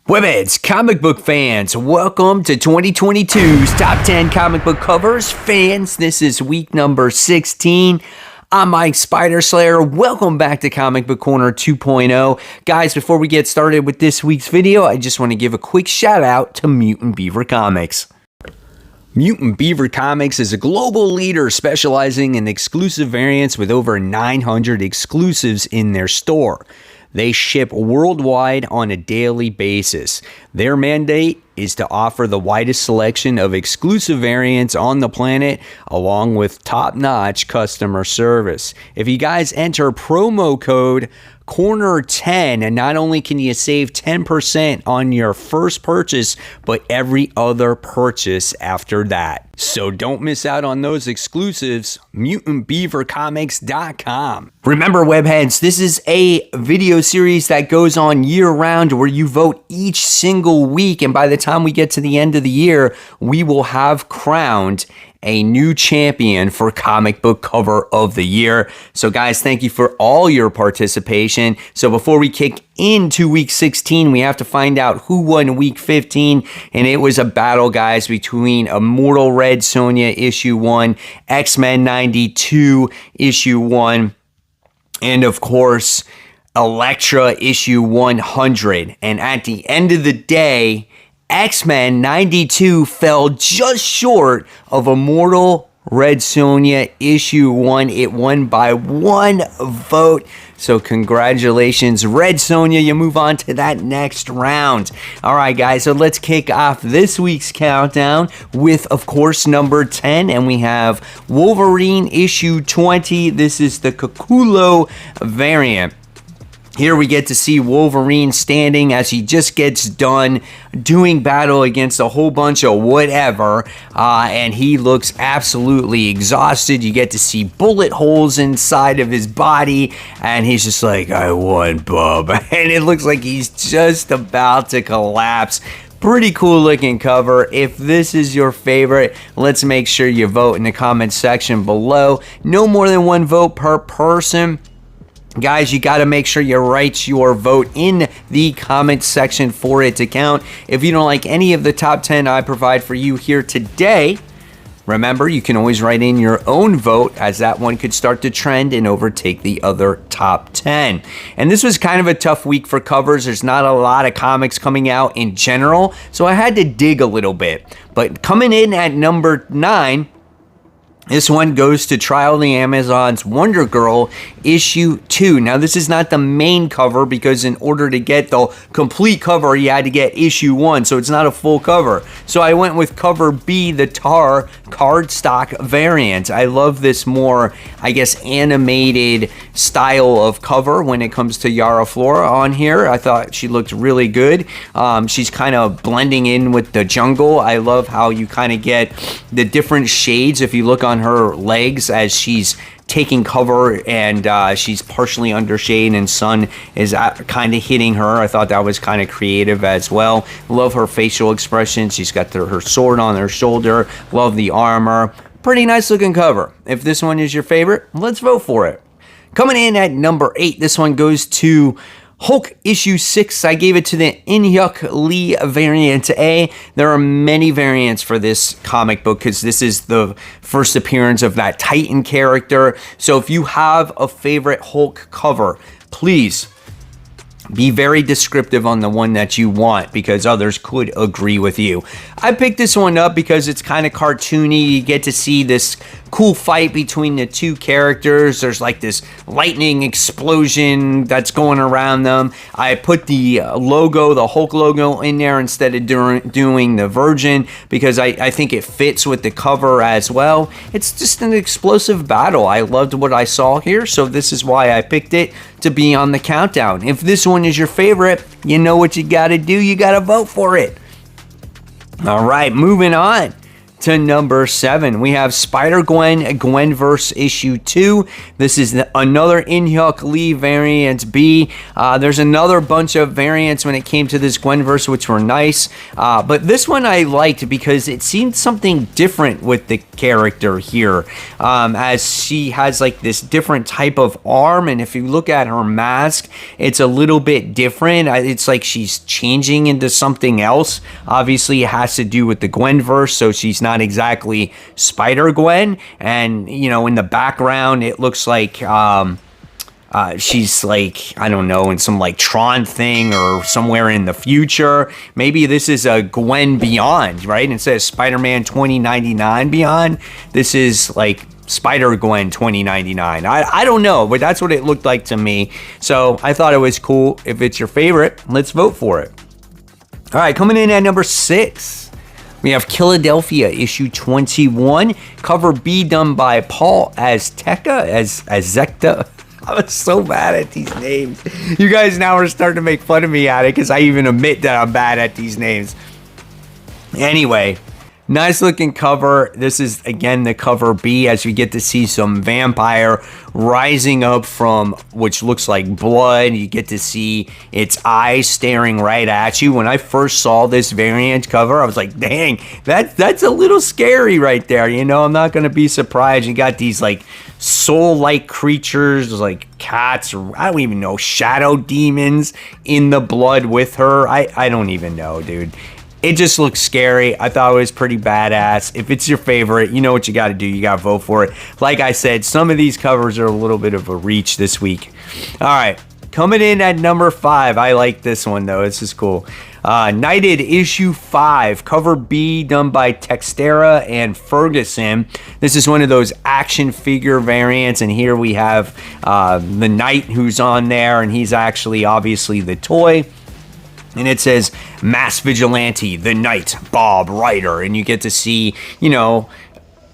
Webheads, comic book fans, welcome to 2022's Top 10 Comic Book Covers. Fans, this is week number 16. I'm Mike Spider Slayer. Welcome back to Comic Book Corner 2.0. Guys, before we get started with this week's video, I just want to give a quick shout out to Mutant Beaver Comics. Mutant Beaver Comics is a global leader specializing in exclusive variants with over 900 exclusives in their store. They ship worldwide on a daily basis. Their mandate is to offer the widest selection of exclusive variants on the planet, along with top-notch customer service. If you guys enter promo code Corner10, and not only can you save 10% on your first purchase, but every other purchase after that. So don't miss out on those exclusives. MutantBeaverComics.com. Remember, webheads, this is a video series that goes on year-round where you vote each single week, and by the time we get to the end of the year, we will have crowned a new champion for comic book cover of the year. So guys, thank you for all your participation. So before we kick into week 16, we have to find out who won week 15, and it was a battle, guys, between Immortal Red Sonja issue 1, X-Men 92 issue 1, and of course Elektra issue 100. And at the end of the day, X-Men 92 fell just short of Immortal Red Sonja issue 1. It won by one vote. So congratulations, Red Sonja. You move on to that next round. All right, guys, so let's kick off this week's countdown with, of course, number 10. And we have Wolverine issue 20. This is the Kakulo variant. Here we get to see Wolverine standing as he just gets done doing battle against a whole bunch of whatever, and he looks absolutely exhausted. You get to see bullet holes inside of his body, and he's just like, I won, bub. And it looks like he's just about to collapse. Pretty cool looking cover. If this is your favorite, let's make sure you vote in the comment section below. No more than one vote per person. Guys, you got to make sure you write your vote in the comment section for it to count. If you don't like any of the top 10 I provide for you here today, remember, you can always write in your own vote, as that one could start to trend and overtake the other top 10. And this was kind of a tough week for covers. There's not a lot of comics coming out in general, so I had to dig a little bit. But coming in at number 9, this one goes to Trial of the Amazons Wonder Girl issue 2. Now, this is not the main cover because in order to get the complete cover, you had to get issue 1, so it's not a full cover. So I went with cover B, the Tar cardstock variant. I love this more, I guess, animated style of cover when it comes to Yara Flora on here. I thought she looked really good. She's kind of blending in with the jungle. I love how you kind of get the different shades if you look on her legs as she's taking cover, and she's partially under shade and sun is kind of hitting her. I thought that was kind of creative as well. Love her facial expression. She's got her sword on her shoulder. Love the armor. Pretty nice looking cover. If this one is your favorite, let's vote for it. Coming in at number 8, this one goes to Hulk issue 6. I gave it to the In-Hyuk Lee variant A. There are many variants for this comic book because this is the first appearance of that Titan character. So if you have a favorite Hulk cover, please be very descriptive on the one that you want because others could agree with you. I picked this one up because it's kind of cartoony. You get to see this cool fight between the two characters. There's like this lightning explosion that's going around them. I put the logo, the Hulk logo, in there instead of doing the Virgin because I think it fits with the cover as well. It's just an explosive battle. I loved what I saw here, so this is why I picked it to be on the countdown. If this one is your favorite, you know what you got to do. You got to vote for it. All right, moving on to number 7, we have Spider-Gwen, Gwenverse issue 2. This is another In-Hyuk Lee variant B. There's another bunch of variants when it came to this Gwenverse, which were nice. But this one I liked because it seemed something different with the character here. As she has like this different type of arm, and if you look at her mask, it's a little bit different. It's like she's changing into something else. Obviously, it has to do with the Gwenverse, so she's not exactly Spider-Gwen, and you know, in the background it looks like she's like, I don't know, in some like Tron thing or somewhere in the future. Maybe this is a Gwen Beyond, right? Instead of Spider-Man 2099 Beyond, this is like Spider-Gwen 2099. I don't know, but that's what it looked like to me. So I thought it was cool. If it's your favorite, let's vote for it. All right, coming in at number 6. We have Philadelphia, issue 21, cover B done by Paul Azekta. I was so bad at these names. You guys now are starting to make fun of me at it because I even admit that I'm bad at these names. Anyway, nice looking cover. This is, again, the cover B as we get to see some vampire rising up from which looks like blood. You get to see its eyes staring right at you. When I first saw this variant cover, I was like, dang, that's a little scary right there. You know, I'm not going to be surprised. You got these like soul-like creatures like cats, or I don't even know, shadow demons in the blood with her. I don't even know, dude. It just looks scary. I thought it was pretty badass. If it's your favorite, you know what you got to do. You got to vote for it. Like I said, some of these covers are a little bit of a reach this week. All right, coming in at number 5. I like this one, though. This is cool. Knighted issue 5, cover B done by Textera and Ferguson. This is one of those action figure variants, and here we have the knight who's on there, and he's actually obviously the toy. And it says, Mass Vigilante, the Knight, Bob Ryder. And you get to see, you know,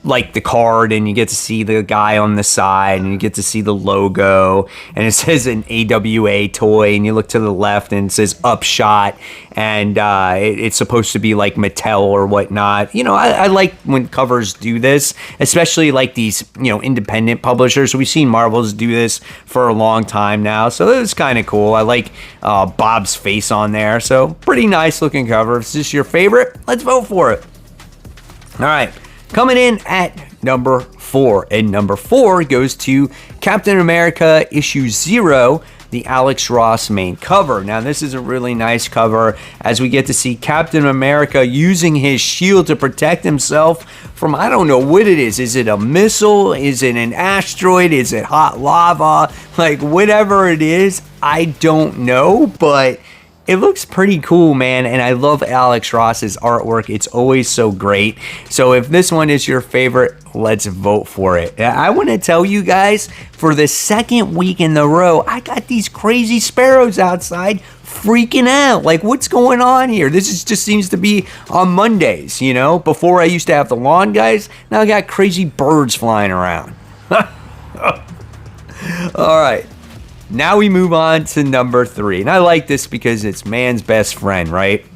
like the card, and you get to see the guy on the side, and you get to see the logo, and it says an AWA toy, and you look to the left and it says Upshot, and it's supposed to be like Mattel or whatnot. You know, I like when covers do this, especially like these, you know, independent publishers. We've seen Marvels do this for a long time now, so it's kind of cool. I like Bob's face on there, so pretty nice looking cover. If this is your favorite, let's vote for it. All right. Coming in at number 4, and number 4 goes to Captain America issue 0, the Alex Ross main cover. Now, this is a really nice cover as we get to see Captain America using his shield to protect himself from, I don't know what it is. Is it a missile? Is it an asteroid? Is it hot lava? Like, whatever it is, I don't know, but it looks pretty cool, man, and I love Alex Ross's artwork. It's always so great. So if this one is your favorite, let's vote for it. I want to tell you guys, for the second week in a row, I got these crazy sparrows outside freaking out. Like, what's going on here? Just seems to be on Mondays, you know? Before I used to have the lawn guys, now I got crazy birds flying around. All right. Now we move on to number 3. And I like this because it's man's best friend, right?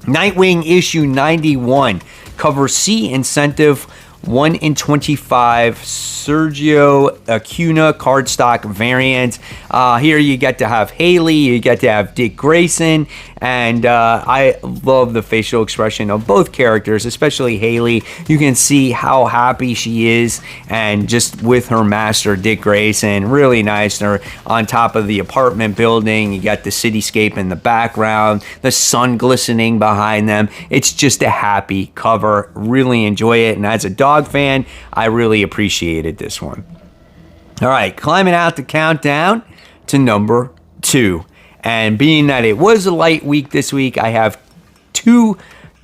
Nightwing issue 91. Cover C, incentive 1 in 25. Sergio Acuna cardstock variant. Here you get to have Haley. You get to have Dick Grayson. And I love the facial expression of both characters, especially Haley. You can see how happy she is, and just with her master, Dick Grayson, really nice. They're on top of the apartment building. You got the cityscape in the background, the sun glistening behind them. It's just a happy cover. Really enjoy it. And as a dog fan, I really appreciated this one. All right, climbing out the countdown to number 2. And being that it was a light week this week, I have 2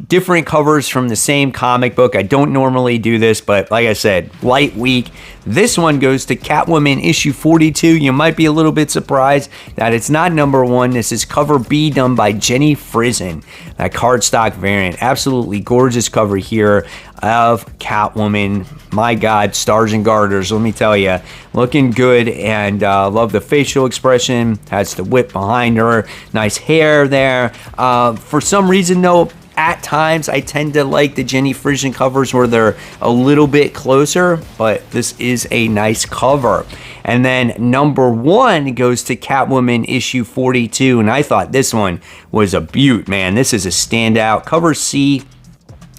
different covers from the same comic book. I don't normally do this, but like I said, light week. This one goes to Catwoman issue 42. You might be a little bit surprised that it's not number 1. This is cover B done by Jenny Frison, that cardstock variant. Absolutely gorgeous cover here of Catwoman. My God, stars and garters, let me tell you, looking good, and love the facial expression. Has the whip behind her, nice hair there. For some reason though, At times, I tend to like the Jenny Frison covers where they're a little bit closer, but this is a nice cover. And then number 1 goes to Catwoman issue 42, and I thought this one was a beaut, man. This is a standout. Cover C,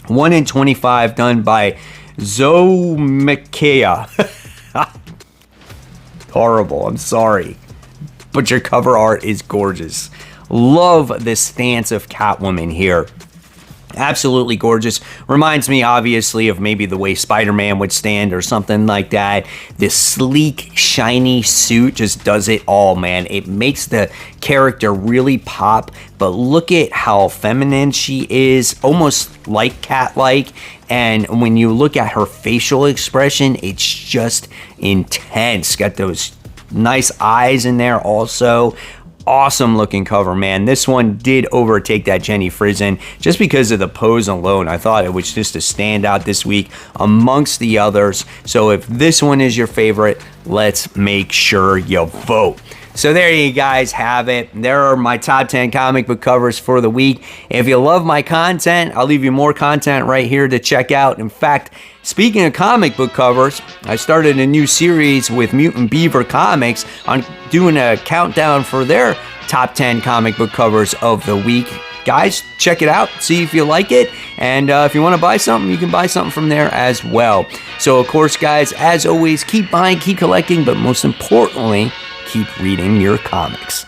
1 in 25, done by Zoe Makea. Horrible, I'm sorry. But your cover art is gorgeous. Love the stance of Catwoman here. Absolutely gorgeous. Reminds me, obviously, of maybe the way Spider-Man would stand or something like that. This sleek, shiny suit just does it all, man. It makes the character really pop, but look at how feminine she is, almost like cat-like. And when you look at her facial expression, it's just intense. Got those nice eyes in there also. Awesome looking cover, man. This one did overtake that Jenny Frison just because of the pose alone. I thought it was just a standout this week amongst the others. So if this one is your favorite, let's make sure you vote. So there you guys have it. There are my top 10 comic book covers for the week. If you love my content, I'll leave you more content right here to check out. In fact, speaking of comic book covers, I started a new series with Mutant Beaver Comics on doing a countdown for their top 10 comic book covers of the week. Guys, check it out, see if you like it, and if you want to buy something, you can buy something from there as well. So, of course, guys, as always, keep buying, keep collecting, but most importantly, keep reading your comics.